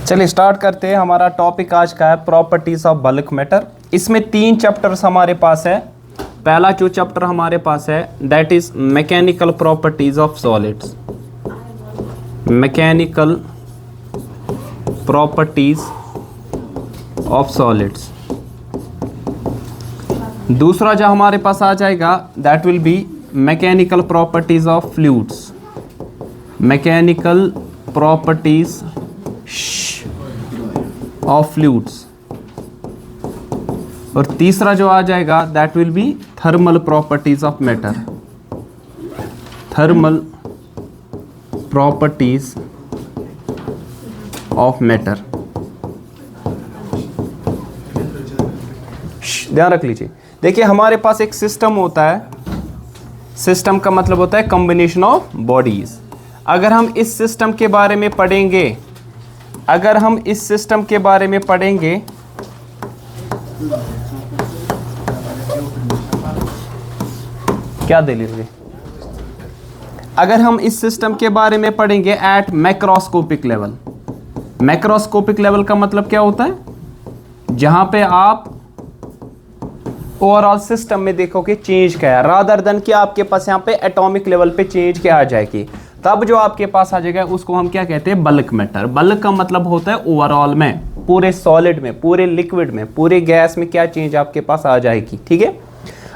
चलिए स्टार्ट करते हैं। हमारा टॉपिक आज का है प्रॉपर्टीज ऑफ बल्क मैटर। इसमें 3 चैप्टर्स हमारे पास है। पहला जो चैप्टर हमारे पास है that is mechanical properties of solids, mechanical properties of solids. दूसरा जो हमारे पास आ जाएगा that will be mechanical properties of fluids, mechanical properties of fluids. और तीसरा जो आ जाएगा that will be thermal properties of matter, thermal properties of matter. ध्यान रख लीजिए। देखिए हमारे पास एक सिस्टम होता है, सिस्टम का मतलब होता है कॉम्बिनेशन ऑफ बॉडीज। अगर हम इस सिस्टम के बारे में पढ़ेंगे, अगर हम इस सिस्टम के बारे में पढ़ेंगे क्या दे लीजिए, अगर हम इस सिस्टम के बारे में पढ़ेंगे at macroscopic level. Macroscopic level का मतलब क्या होता है? जहां पे आप ओवरऑल सिस्टम में देखोगे चेंज क्या है, रादर देन कि आपके पास यहाँ पे एटॉमिक लेवल पे चेंज क्या आ जाएगी, तब जो आपके पास आ जाएगा उसको हम क्या कहते हैं? Bulk matter. बल्क का मतलब होता है ओवरऑल में, पूरे सॉलिड में, पूरे लिक्विड में, पूरे गैस में क्या चेंज आपके पास आ जाएगी। ठीक है।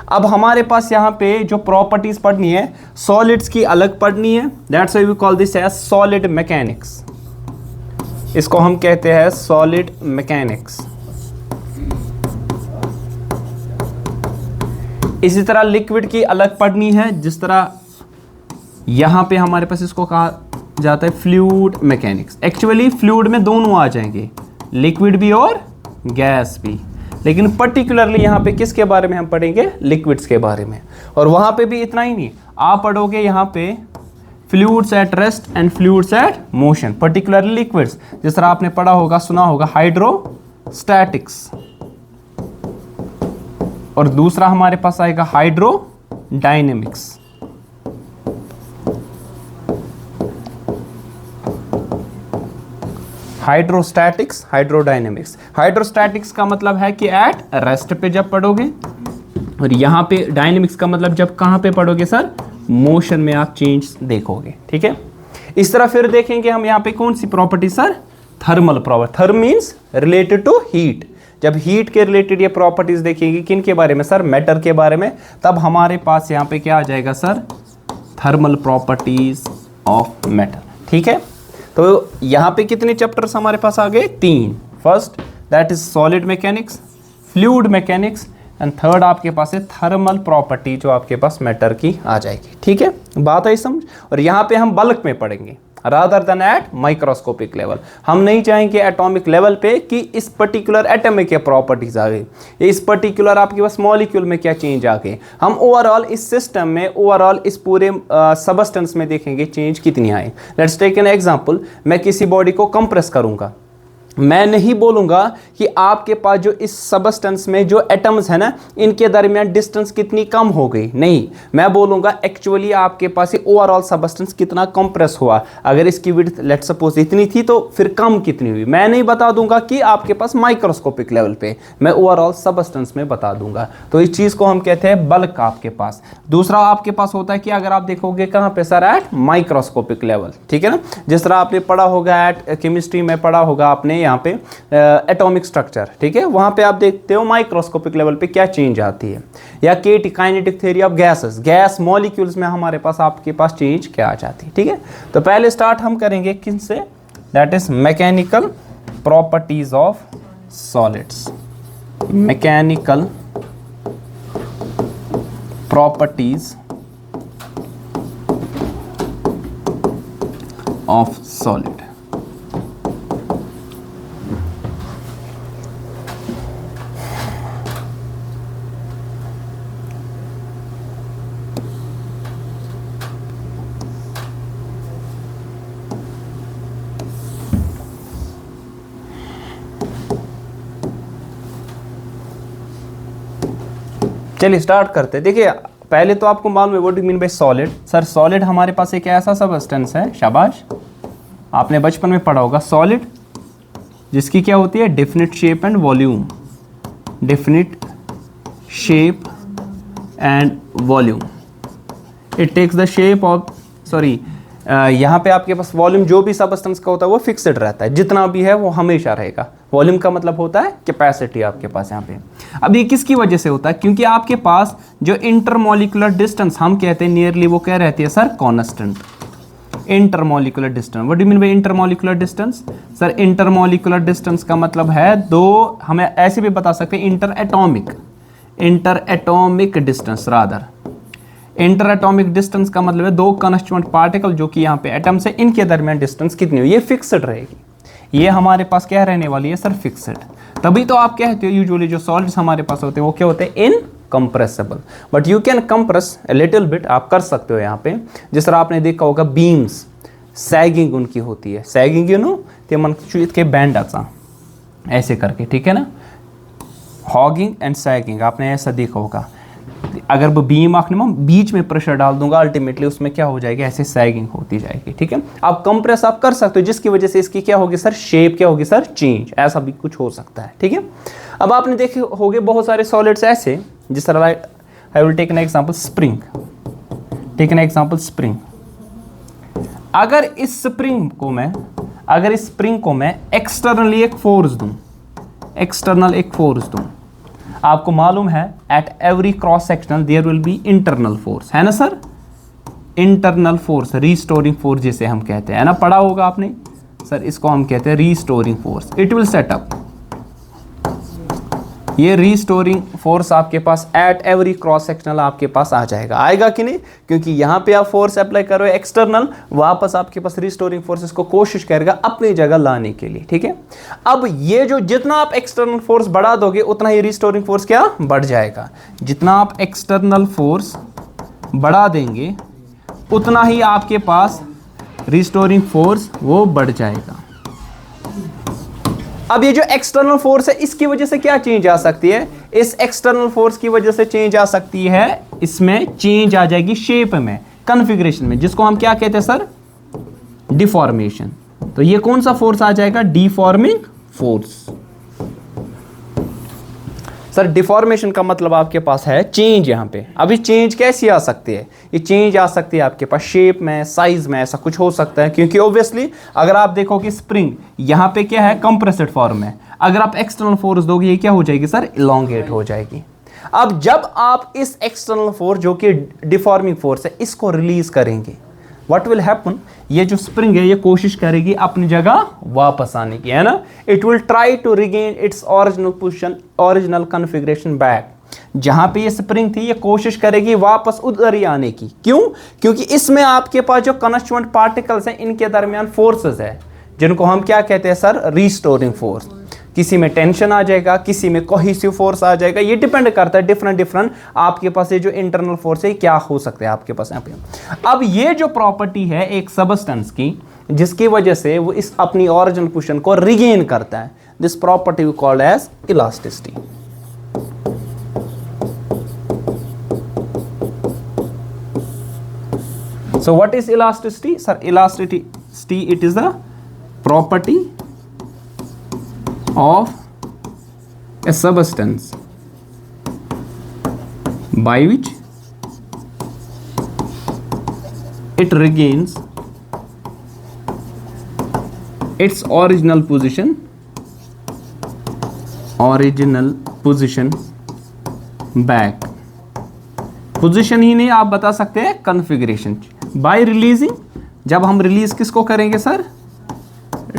अब हमारे पास यहाँ पे जो प्रॉपर्टीज पढ़नी है सॉलिड्स की अलग पढ़नी है। That's why we call this as solid mechanics. इसको हम कहते हैं सॉलिड मैकेनिक्स। इसी तरह लिक्विड की अलग पढ़नी है, जिस तरह यहां पे हमारे पास इसको कहा जाता है फ्लूइड मैकेनिक्स। एक्चुअली फ्लूइड में दोनों आ जाएंगे, लिक्विड भी और गैस भी, लेकिन पर्टिकुलरली यहां पे किसके बारे में हम पढ़ेंगे? लिक्विड्स के बारे में। और वहां पे भी इतना ही नहीं, आप पढ़ोगे यहां पे fluids at rest and fluids at motion, particularly liquids. जिस तरह आपने पढ़ा होगा, सुना होगा हाइड्रोस्टैटिक्स, और दूसरा हमारे पास आएगा हाइड्रोडायनेमिक्स। Hydrostatics, hydrodynamics. हाइड्रोस्टैटिक्स का मतलब है कि एट रेस्ट पे जब पढ़ोगे, और यहां पे डायनेमिक्स का मतलब जब कहां पे पढ़ोगे सर? मोशन में आप चेंज देखोगे। ठीक है। इस तरह फिर देखेंगे हम यहां पे कौन सी property sir? Thermal property. Therm means related to heat. जब हीट के रिलेटेड ये प्रॉपर्टीज देखेंगे, किन के बारे में सर? मैटर के बारे में। तब हमारे पास यहाँ पे क्या आ जाएगा sir? Thermal properties of matter. ठीक है। तो यहाँ पे कितने चैप्टर्स हमारे पास आ गए? 3। First that is solid mechanics, fluid mechanics, and third आपके पास है थर्मल प्रॉपर्टी जो आपके पास मैटर की आ जाएगी। ठीक है, बात आई समझ। और यहाँ पे हम बल्क में पढ़ेंगे rather than at microscopic level. हम नहीं चाहेंगे एटॉमिक लेवल पे कि इस पर्टिकुलर एटम में क्या प्रॉपर्टीज आ गई, इस पर्टिकुलर आपके पास मॉलिक्यूल में क्या चेंज आ गए। हम ओवरऑल इस सिस्टम में, ओवरऑल इस पूरे सबस्टेंस में देखेंगे चेंज कितनी आए। Let's take an example. मैं किसी बॉडी को कंप्रेस करूंगा, मैं नहीं बोलूंगा कि आपके पास जो इस सबस्टेंस में जो एटम्स है ना, इनके दरमियान डिस्टेंस कितनी कम हो गई। नहीं, मैं बोलूंगा एक्चुअली आपके पास ये ओवरऑल सबस्टेंस कितना कंप्रेस हुआ। अगर इसकी विड्थ लेट्स सपोज इतनी थी तो फिर कम कितनी हुई। मैं नहीं बता दूंगा कि आपके पास माइक्रोस्कोपिक लेवल पे, मैं ओवरऑल सबस्टेंस में बता दूंगा। तो इस चीज को हम कहते हैं बल्क आपके पास। दूसरा आपके पास होता है कि अगर आप देखोगे कहां पे सर? Eight microscopic level. ठीक है ना। जिस तरह आपने पढ़ा होगा एट केमिस्ट्री में, पढ़ा होगा आपने यहाँ पे एटॉमिक स्ट्रक्चर। ठीक है, वहां पे आप देखते हो माइक्रोस्कोपिक लेवल पे क्या चेंज आती है। या kinetic theory of gases, gas molecules में हमारे पास आपके पास चेंज क्या आ जाती है। ठीक है। तो पहले स्टार्ट हम करेंगे किन से? That is mechanical properties of solids, mechanical properties of solid. चलिए स्टार्ट करते हैं। देखिए पहले तो आपको मालूम है what do mean bye solid. Sir solid हमारे पास एक ऐसा सबस्टेंस है, शाबाश, आपने बचपन में पढ़ा होगा सॉलिड जिसकी क्या होती है, definite shape and volume, definite shape and volume. It takes the shape of, sorry यहाँ पे आपके पास वॉल्यूम जो भी सबस्टेंस का होता है वो फिक्स्ड रहता है, जितना भी है वो हमेशा रहेगा। वॉल्यूम का मतलब होता है कैपेसिटी आपके पास यहाँ पे। अब ये किसकी वजह से होता है, क्योंकि आपके पास जो इंटरमॉलिक्यूलर डिस्टेंस हम कहते हैं नियरली, वो क्या रहती है sir, constant. Intermolecular distance, what do you mean bye intermolecular distance sir? Intermolecular distance का मतलब है दो, हमें ऐसे भी बता सकते हैं inter atomic distance rather. Inter atomic distance का मतलब है दो कॉन्स्टिट्यूएंट पार्टिकल जो कि यहाँ पे एटम्स है, इनके दरमियान डिस्टेंस कितनी हो, ये फिक्स्ड रहेगी। ये हमारे पास क्या रहने वाली है सर, फिक्स्ड। तभी तो आप कहते हो यूजुअली जो सॉलिड्स हमारे पास होते हैं वो क्या होते हैं, incompressible. But you can compress a little bit, आप कर सकते हो यहाँ पे। जिस तरह आपने देखा होगा बीम्स, सैगिंग उनकी होती है, सैगिंग यू नो ते मन के बैंड ऐसे करके, ठीक है ना, हॉगिंग एंड सैगिंग आपने ऐसा देखा होगा। अगर वो बीम आखने में बीच में प्रेशर डाल दूंगा, अल्टीमेटली उसमें क्या हो जाएगी, ऐसे सैगिंग होती जाएगी, ठीक है। आप कंप्रेस आप कर सकते हो, जिसकी वजह से इसकी क्या होगी सर, शेप क्या होगी सर, चेंज, ऐसा भी कुछ हो सकता है, ठीक है। अब आपने देखे होंगे बहुत सारे सॉलिड्स ऐसे, जिस तरह I will take an example spring, take an example spring. अगर इस स्प्रिंग को मैं एक्सटर्नली एक फोर्स दूं, एक्सटर्नल एक फोर्स दूं, आपको मालूम है at every cross sectional there will be internal force, है ना sir, internal force, restoring force जिसे हम कहते हैं, है ना, पढ़ा होगा आपने सर, इसको हम कहते हैं restoring force. It will set up, ये रीस्टोरिंग फोर्स आपके पास एट एवरी क्रॉस सेक्शनल आपके पास आ जाएगा, आएगा कि नहीं, क्योंकि यहाँ पे आप फोर्स अप्लाई करो एक्सटर्नल, वापस आपके पास रीस्टोरिंग फोर्सेस को कोशिश करेगा अपनी जगह लाने के लिए, ठीक है। अब ये जो जितना आप एक्सटर्नल फोर्स बढ़ा दोगे उतना ही रीस्टोरिंग फोर्स क्या बढ़ जाएगा, जितना आप एक्सटर्नल फोर्स बढ़ा देंगे उतना ही आपके पास रीस्टोरिंग फोर्स वो बढ़ जाएगा। अब ये जो एक्सटर्नल फोर्स है इसकी वजह से क्या चेंज आ सकती है, इस एक्सटर्नल फोर्स की वजह से चेंज आ सकती है, इसमें चेंज आ जाएगी शेप में, कॉन्फ़िगरेशन में, जिसको हम क्या कहते हैं सर, डिफॉर्मेशन। तो ये कौन सा फोर्स आ जाएगा, डिफॉर्मिंग फोर्स। सर डिफॉर्मेशन का मतलब आपके पास है चेंज, यहाँ पे अभी चेंज कैसी आ सकती है, ये चेंज आ सकती है आपके पास शेप में, साइज में, ऐसा कुछ हो सकता है, क्योंकि ऑब्वियसली अगर आप देखो कि स्प्रिंग यहाँ पे क्या है, कंप्रेस्ड फॉर्म में, अगर आप एक्सटर्नल फोर्स दोगे ये क्या हो जाएगी सर, इलोंगेट हो जाएगी। अब जब आप इस एक्सटर्नल फोर्स जो कि डिफॉर्मिंग फोर्स है इसको रिलीज करेंगे, व्हाट विल हैपन, ये जो स्प्रिंग है ये कोशिश करेगी अपनी जगह वापस आने की, है ना, it will try to regain its original position, original configuration back. जहां पे ये स्प्रिंग थी ये कोशिश करेगी वापस उधर ही आने की, क्यों, क्योंकि इसमें आपके पास जो कॉन्स्टिट्यूएंट पार्टिकल्स हैं इनके दरमियान फोर्सेस है, जिनको हम क्या कहते हैं सर, रीस्टोरिंग फोर्स। किसी में टेंशन आ जाएगा, किसी में कोहेसिव फोर्स आ जाएगा, ये डिपेंड करता है डिफरेंट आपके पास ये जो इंटरनल फोर्स है क्या हो सकते हैं आपके पास यहाँ पे। अब ये जो प्रॉपर्टी है एक सबस्टेंस की, जिसकी वजह से वो इस अपनी ओरिजिनल पोजीशन को रिगेन करता है, this property we called as elasticity. So what is elasticity? Sir, elasticity it is the property of a substance by which it regains its original position back। Position ही नहीं, आप बता सकते हैं configuration. Bye releasing, जब हम release किसको करेंगे सर,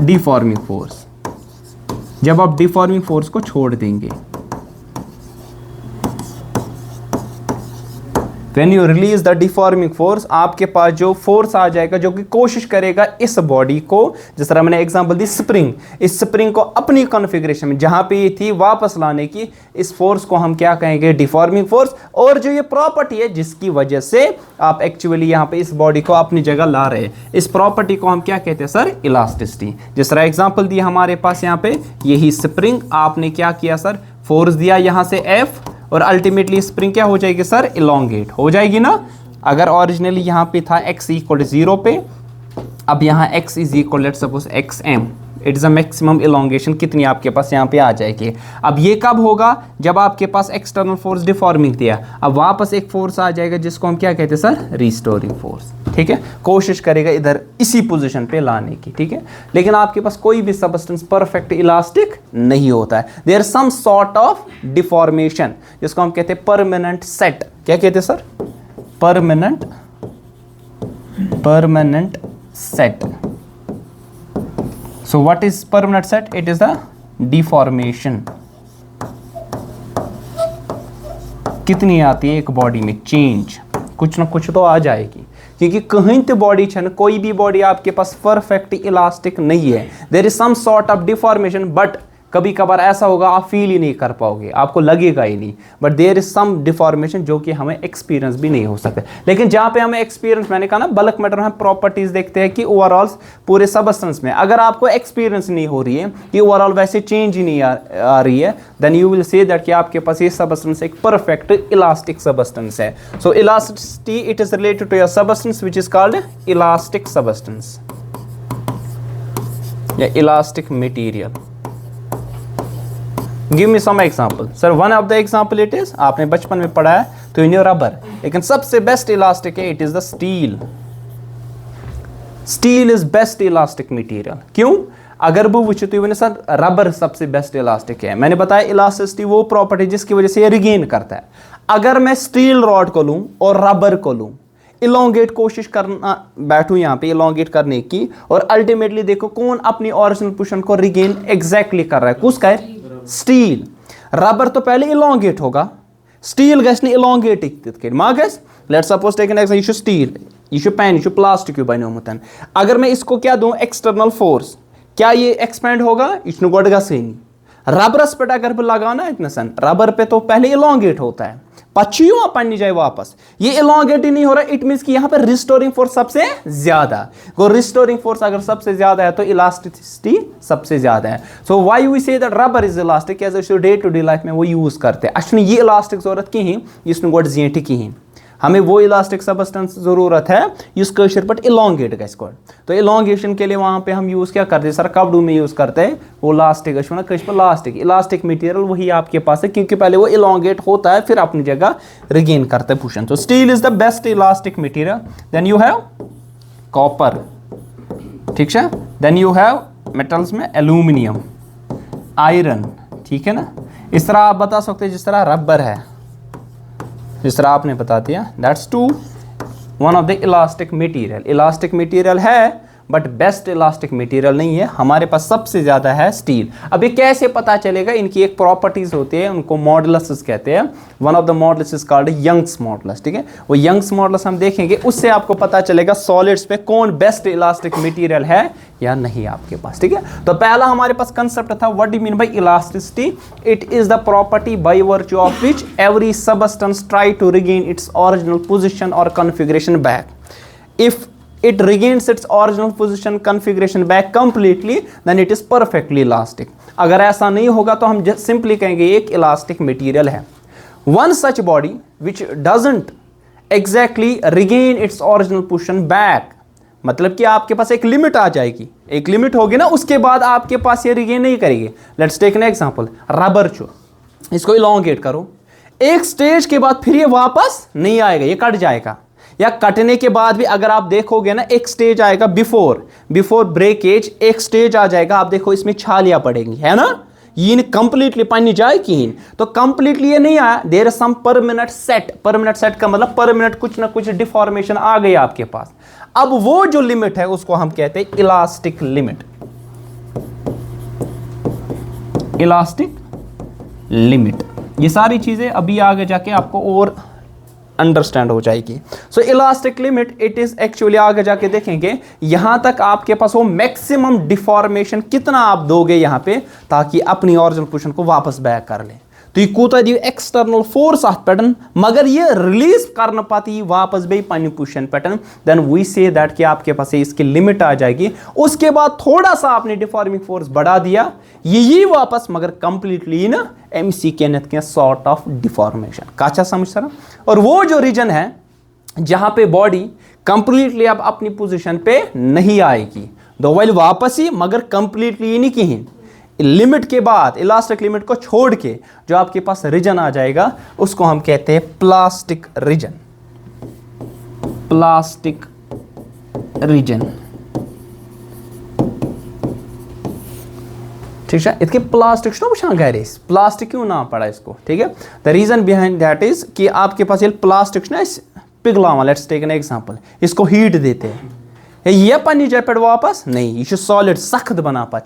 डिफॉर्मिंग फोर्स, जब आप डिफॉर्मिंग फोर्स को छोड़ देंगे, when you release the deforming force, आपके पास जो फोर्स आ जाएगा जो कि कोशिश करेगा इस बॉडी को, जिस तरह मैंने एग्जांपल दी स्प्रिंग, इस स्प्रिंग को अपनी कॉन्फ़िगरेशन में जहां पे ये थी वापस लाने की, इस फोर्स को हम क्या कहेंगे, डिफॉर्मिंग फोर्स। और जो ये प्रॉपर्टी है जिसकी वजह से आप एक्चुअली यहाँ पे इस बॉडी को अपनी जगह ला रहे हैं, इस प्रॉपर्टी को हम क्या कहते हैं सर, इलास्टिसिटी। जिस तरह एग्जाम्पल दिया हमारे पास यहाँ पे, यही स्प्रिंग, आपने क्या किया सर, फोर्स दिया यहाँ से F, और अल्टीमेटली स्प्रिंग क्या हो जाएगी सर, इलोंगेट हो जाएगी ना। अगर ओरिजिनली यहाँ पे था x इक्वल 0 पे, अब यहाँ x is equal let's suppose xm, it is a maximum elongation कितनी आपके पास यहाँ पे आ जाएगी। अब ये कब होगा, जब आपके पास एक्सटर्नल फोर्स डिफॉर्मिंग दिया, अब वापस एक फोर्स आ जाएगा जिसको हम क्या कहते हैं सर, रिस्टोरिंग फोर्स। ठीक है, कोशिश करेगा इधर इसी पोजीशन पे लाने की। ठीक है, लेकिन आपके पास कोई भी सबस्टेंस परफेक्ट इलास्टिक नहीं होता है, there some sort of deformation जिसको हम कहते हैं परमानेंट सेट। क्या कहते हैं sir, permanent set. So what is permanent set? It is the deformation. कितनी आती है एक बॉडी में चेंज, कुछ ना कुछ तो आ जाएगी, क्योंकि कहीं तो बॉडी है ना, कोई भी बॉडी आपके पास परफेक्ट इलास्टिक नहीं है, there is some sort of deformation, but कभी कभार ऐसा होगा आप फील ही नहीं कर पाओगे, आपको लगेगा ही नहीं, but there is some deformation जो कि हमें एक्सपीरियंस भी नहीं हो सकता। लेकिन जहाँ पे हमें एक्सपीरियंस, मैंने कहा ना बल्क मैटर हम प्रॉपर्टीज देखते हैं कि ओवरऑल पूरे सबस्टेंस में अगर आपको एक्सपीरियंस नहीं हो रही है कि ओवरऑल वैसे चेंज ही नहीं आ रही है, then you will say that कि आपके पास ये सबस्टेंस एक परफेक्ट इलास्टिक सबस्टेंस है। So elasticity it is related to your substance which is called elastic substance या elastic material. Give me some example sir. One of the example it is, आपने बचपन में पढ़ा है तो इन रबर, लेकिन सबसे बेस्ट इलास्टिक है it is the steel. Steel is best elastic material. क्यों? अगर वो वो तो सर रबर सबसे बेस्ट इलास्टिक है, मैंने बताया इलास्टिसिटी वो प्रॉपर्टी जिसकी वजह से ये रिगेन करता है। अगर मैं स्टील रॉड को लूं और रबर को लूं, इलोंगेट कोशिश करना बैठूं यहाँ पे इलोंगेट करने की, और अल्टीमेटली देखो कौन अपनी ओरिजिनल पोजीशन को रिगेन एग्जैक्टली कर रहा है, किसका है, स्टील। रबर तो पहले इलोंगेट होगा, स्टील गैस ने इलोंगेट मा गैस। Let's suppose take an example, ये स्टील, ये पेन, ये प्लास्टिक बन, अगर मैं इसको क्या दूं एक्सटर्नल फोर्स, क्या ये एक्सपेंड होगा, इसने गोडगा से नहीं। रबरस पे अगर लगाना इतना सन रबर पे तो पहले इलोंगेट होता है, पच्चियों पन्नी जाए वापस, ये इलोंगेट ही नहीं हो रहा, इट मींस कि यहां पे रिस्टोरिंग फोर्स सबसे ज्यादा। को रिस्टोरिंग फोर्स अगर सबसे ज्यादा है तो इलास्टिसिटी सबसे ज्यादा है। So why we say that rubber is elastic, as day to day life में वो यूज करते हैं। अच्छा ये इलास्टिक जरूरत की इसमें गोड जीटी की, हमें वो इलास्टिक सबस्टेंस जरूरत है इस कशर पर इलोंगेट गैस को। तो इलोंगेशन के लिए वहां पे हम यूज क्या करते हैं सर, कपड़ों में यूज करते हैं वो लास्टिक लास्टिक इलास्टिक मटेरियल वही आपके पास है, क्योंकि पहले वो इलोंगेट होता है फिर अपनी जगह रिगेन करता है पोजीशन। तो steel is the best elastic material. Then you have copper, ठीक है, देन यू हैव मेटल्स में एल्यूमिनियम, आयरन, ठीक है ना। इस तरह आप बता सकते हैं जिस तरह रबर है, जिस तरह आपने बता दिया, that's too one of the elastic material. Elastic material है बट बेस्ट इलास्टिक मटेरियल नहीं है, हमारे पास सबसे ज्यादा है स्टील। अब ये कैसे पता चलेगा, इनकी एक प्रॉपर्टीज होती है, उनको मॉडुलस कहते हैं। One of the modulus is called Young's modulus, ठीक है। वो यंग्स मॉडुलस हम देखेंगे, उससे आपको पता चलेगा सॉलिड्स पे कौन बेस्ट इलास्टिक मटेरियल है या नहीं आपके पास, ठीक है। तो पहला हमारे पास कंसेप्ट था, what do mean by elasticity, it is the property by virtue of which every substance try to regain its original position और configuration back. If it regains its original position configuration back completely, then it is perfectly elastic. अगर ऐसा नहीं होगा तो हम simply कहेंगे एक elastic material है। One such body which doesn't exactly regain its original position back, मतलब कि आपके पास एक लिमिट आ जाएगी, एक लिमिट होगी ना, उसके बाद आपके पास ये रिगेन नहीं करेगी। Let's take an example, rubber चो, इसको इलोंगेट करो, एक स्टेज के बाद फिर ये वापस नहीं आएगा, ये कट जाएगा, या कटने के बाद भी अगर आप देखोगे ना एक स्टेज आएगा बिफोर ब्रेकेज, एक स्टेज आ जाएगा, आप देखो इसमें छालियां पड़ेंगी, है ना, ये कंप्लीटली पानी जाएगी, तो कंप्लीटली ये नहीं आया, there is some permanent set. Permanent set का मतलब परमानेंट कुछ ना कुछ डिफॉर्मेशन आ गई आपके पास। अब वो जो लिमिट है उसको हम कहते हैं इलास्टिक लिमिट, इलास्टिक लिमिट। ये सारी चीजें अभी आगे जाके आपको और अंडरस्टैंड हो जाएगी। So elastic limit it is actually, आगे जाके देखेंगे यहां तक आपके पास वो मैक्सिमम डिफॉर्मेशन कितना आप दोगे यहां पे, ताकि अपनी ओरिजिनल पोजीशन को वापस बैक कर ले। तो ये कूता the external force of pattern, मगर ये रिलीज कर न पाती वापस भी पानी position pattern, then we say that कि आपके पास इसकी लिमिट आ जाएगी। उसके बाद थोड़ा सा आपने डिफॉर्मिंग फोर्स बढ़ा दिया, ये वापस, मगर कंप्लीटली ना एमसी के सॉर्ट ऑफ डिफॉर्मेशन काचा समझ सर। और वो जो रीजन है जहां पे बॉडी कंप्लीटली अब अपनी पोजीशन पे नहीं आएगी, दो वाली वापस ही, मगर कंप्लीटली नहीं कहीं, लिमिट के बाद, इलास्टिक लिमिट को छोड़ के जो आपके पास रीजन आ जाएगा उसको हम कहते हैं प्लास्टिक रीजन, प्लास्टिक रीजन। ठीक है, इसके प्लास्टिक ना वुचान गर प्लास्टिक क्यों नाम पड़ा इसको, ठीक है। The reason behind that is कि आपके पास ये प्लास्टिक ना पिघलावा, लेट्स टेक एन एग्जांपल, इसको हीट देते हैं, ये पन्नी जगह पे वापस नहीं, यह सॉलिड सख्त बना पा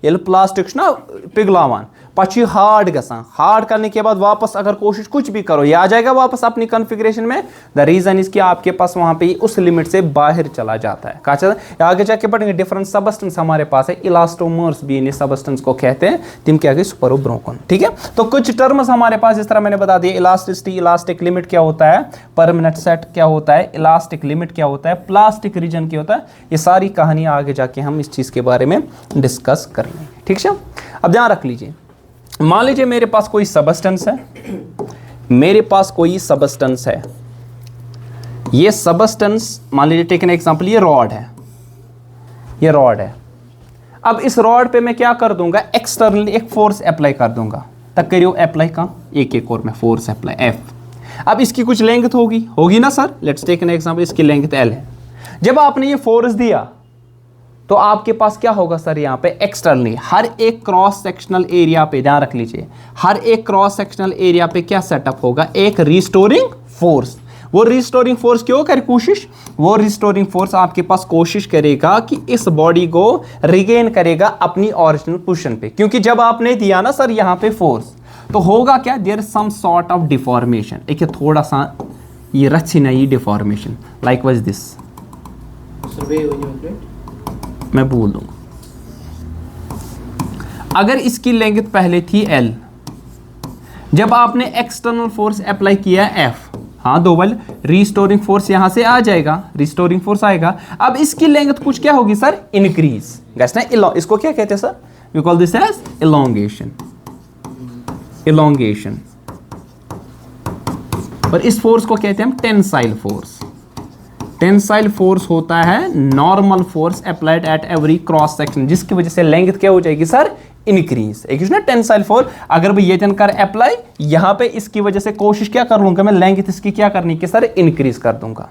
ये प्लास्टिक ना पिघलावान पे हार्ड गसान, हार्ड करने के बाद वापस अगर कोशिश कुछ भी करो ये आ जाएगा वापस अपनी कॉन्फ़िगरेशन में। द रीजन इज कि आपके पास वहां पे उस लिमिट से बाहर चला जाता है। कहा चलता आगे जाके पढ़ेंगे, डिफरेंट सबस्टेंस हमारे पास है, इलास्टोमर्स भी इन सबस्टेंस को कहते हैं, तिम क्या सुपर ब्रोकन। ठीक है, तो कुछ टर्म्स हमारे पास इस तरह मैंने बता दिया, इलास्टिसिटी, इलास्टिक लिमिट क्या होता है, परमानेंट सेट क्या होता है, इलास्टिक लिमिट क्या होता है, प्लास्टिक रीजन क्या होता है, ये सारी कहानियां आगे जाके हम इस चीज के बारे में डिस्कस कर लेंगे। ठीक है, अब ध्यान रख लीजिए, मान लीजिए मेरे पास कोई सबस्टेंस है, मेरे पास कोई सबस्टेंस है, ये सबस्टेंस मान लीजिए टेक एन एग्जांपल, ये रॉड है, ये रॉड है। अब इस रॉड पे मैं क्या कर दूंगा, एक्सटर्नली एक फोर्स अप्लाई कर दूंगा, तक करियो अप्लाई का एक और में फोर्स अप्लाई एफ। अब इसकी कुछ लेंथ होगी ना sir, let's take an example, इसकी लेंथ एल है। जब आपने ये फोर्स दिया तो आपके पास क्या होगा सर, यहाँ पे एक्सटर्नली हर एक क्रॉस सेक्शनल एरिया पे, ध्यान रख लीजिए, हर एक क्रॉस सेक्शनल एरिया पे क्या सेटअप होगा, एक रिस्टोरिंग फोर्स। वो रिस्टोरिंग फोर्स क्यों करे कोशिश, वो रिस्टोरिंग फोर्स आपके पास कोशिश करेगा कि इस बॉडी को रिगेन करेगा अपनी ओरिजिनल पोजीशन पे, क्योंकि जब आपने दिया ना सर यहाँ पे फोर्स, तो होगा क्या, there is some sort of deformation, एक थोड़ा सा ये रची नई डिफॉर्मेशन, लाइक वाज दिस, मैं बोल दूंगा, अगर इसकी लेंथ पहले थी L, जब आपने एक्सटर्नल फोर्स अप्लाई किया F, हाँ दो बल रिस्टोरिंग फोर्स यहां से आ जाएगा, रिस्टोरिंग फोर्स आएगा। अब इसकी लेंथ कुछ क्या होगी सर, इंक्रीज, ना इसको क्या कहते हैं sir, we call this as elongation, elongation. और इस फोर्स को कहते हैं हम टेंसाइल फोर्स। टेंसाइल फोर्स होता है normal force applied at every cross section, जिसकी वजह से लेंथ क्या हो जाएगी सर, इंक्रीज। एक ना टेंसाइल फोर्स, अगर मैं ये कर अप्लाई यहां पे, इसकी वजह से कोशिश क्या कर लूंगा मैं, लेंथ इसकी क्या करनी कि सर इंक्रीज कर दूंगा।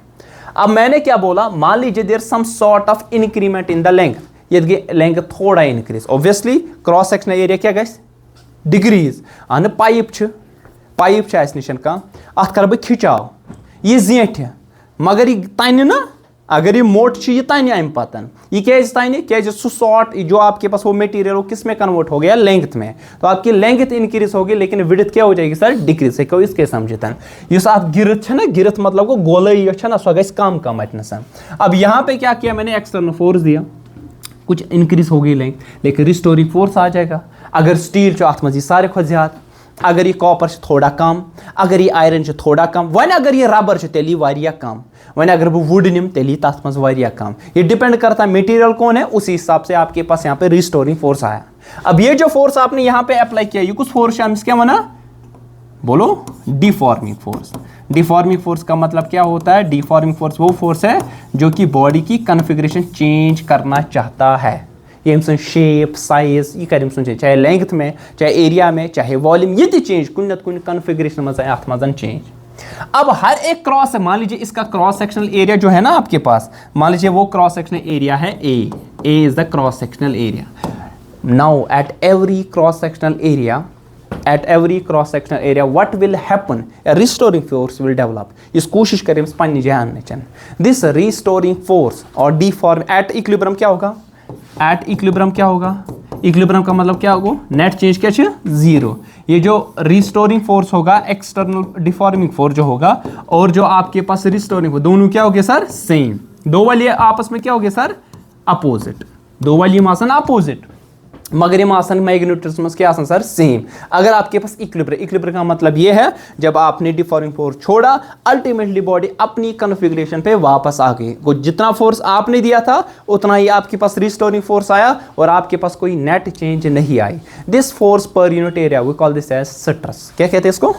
अब मैंने क्या बोला, मान लीजिए there some sort of increment in the length, ये लेंथ थोड़ा increase, obviously cross sectional area क्या गई डिक्रीज। अन पाइप निशन का अत कर बह खिंचाव, ये जेठ मगर ये तन ना, अगर ये मोट ये तन अम पतन, ये क्या तन क्या सु सॉर्ट जो आपके पास वो मटेरियल वो किस में कन्वर्ट हो गया, लेंथ में, तो आपकी लेंथ इंक्रीज होगी लेकिन विड्थ क्या हो जाएगी सर, डिक्रीज। है इसके समझतन इस गिरथ है ना, गिरथ मतलब को गोलाई ना सो गई कम अटनसन। अब यहाँ पे क्या किया मैंने, एक्सटर्नल फोर्स दिया, कुछ इंक्रीज हो गई लेंथ, लेकिन रिस्टोरिंग फोर्स आ जाएगा। अगर स्टील अत मज सारे खुद ज्यादा, अगर ये कॉपर थोड़ा कम, अगर ये आयरन थोड़ा कम, वन अगर ये रबर तेली वारिया कम, वन अगर बह वुड निम तेली तथ मज वारिया कम। ये डिपेंड करता है मटेरियल कौन है, उसी हिसाब से आपके पास यहाँ पे रिस्टोरिंग फोर्स आया। अब ये जो फोर्स आपने यहाँ पे अप्लाई किया, ये कुछ फोर्स है, हम क्या मना बोलो, डिफॉर्मिंग फोर्स। डिफॉर्मिंग फोर्स का मतलब क्या होता है, डिफॉर्मिंग फोर्स वो फोर्स है जो कि बॉडी की कॉन्फ़िगरेशन चेंज करना चाहता है। ये शेप साइज ये कर चाहे लेंथ में, चाहे एरिया में, चाहे वॉल्यूम, ये चेंज कुन न कुन कॉन्फ़िगरेशन मज अत मज चेंज। अब हर एक क्रॉस है, मान लीजिए इसका क्रॉस सेक्शनल एरिया जो है ना आपके पास, मान लीजिए वो क्रॉस सेक्शनल एरिया है A is the cross sectional area. Now at every cross sectional area, at every cross sectional area what will happen, a restoring force will develop। इस कोशिश करें पन्नी जान दिस restoring force और deform at equilibrium क्या होगा, at equilibrium क्या होगा, equilibrium का मतलब क्या होगा, नेट चेंज क्या है जीरो। ये जो रिस्टोरिंग फोर्स होगा, एक्सटर्नल डिफॉर्मिंग फोर्स जो होगा, और जो आपके पास रिस्टोरिंग फोर्स, दोनों क्या हो गया सर, सेम। दो वाली आपस में क्या हो गया सर, अपोजिट। दो वाली मासन अपोजिट, मगर ये मासन मैग्नीट्यूड्स में क्या सर, सेम। अगर आपके पास इक्विलिब्रियम का मतलब ये है जब आपने डिफॉर्मिंग फोर्स छोड़ा, अल्टीमेटली बॉडी अपनी कॉन्फ़िगरेशन पे वापस आ गई। जितना फोर्स आपने दिया था उतना ही आपके पास रिस्टोरिंग फोर्स आया और आपके पास कोई नेट चेंज नहीं आई। दिस फोर्स पर unit area we call this as stress. क्या कहते हैं इसको,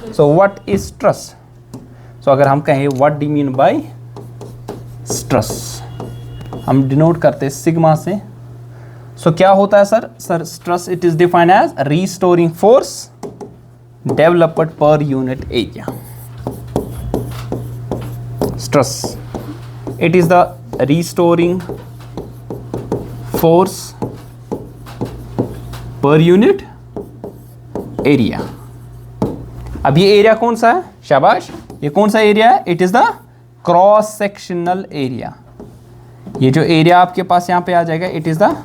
so what is stress. So अगर हम कहें what do mean by stress, हम डिनोट करते हैं सिग्मा से। सो क्या होता है sir stress it is defined as restoring force developed per unit area. Stress it is the restoring force पर यूनिट एरिया। अब ये एरिया कौन सा है, शाबाश, ये कौन सा एरिया है, it is the cross sectional area. ये जो एरिया आपके पास यहां पे आ जाएगा it is the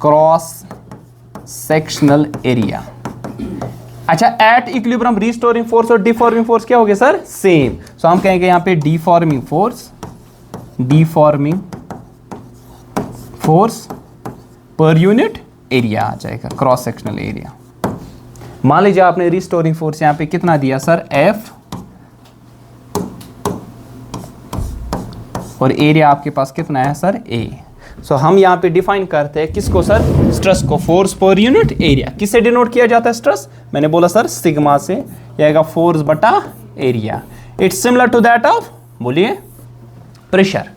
cross sectional area. अच्छा, एट इक्विलिब्रियम रिस्टोरिंग फोर्स और डिफॉर्मिंग फोर्स क्या हो गया सर, सेम। सो हम कहेंगे यहां पे डिफॉर्मिंग फोर्स पर यूनिट एरिया आ जाएगा, क्रॉस सेक्शनल एरिया। मान लीजिए आपने रिस्टोरिंग फोर्स यहां पे कितना दिया सर, F, और एरिया आपके पास कितना है सर, A। सो हम यहां पे डिफाइन करते हैं किसको सर, स्ट्रेस को, फोर्स पर यूनिट एरिया। किससे डिनोट किया जाता है स्ट्रेस, मैंने बोला सर सिग्मा से, यह आएगा फोर्स बटा area. It's similar to that of, बोलिए, pressure.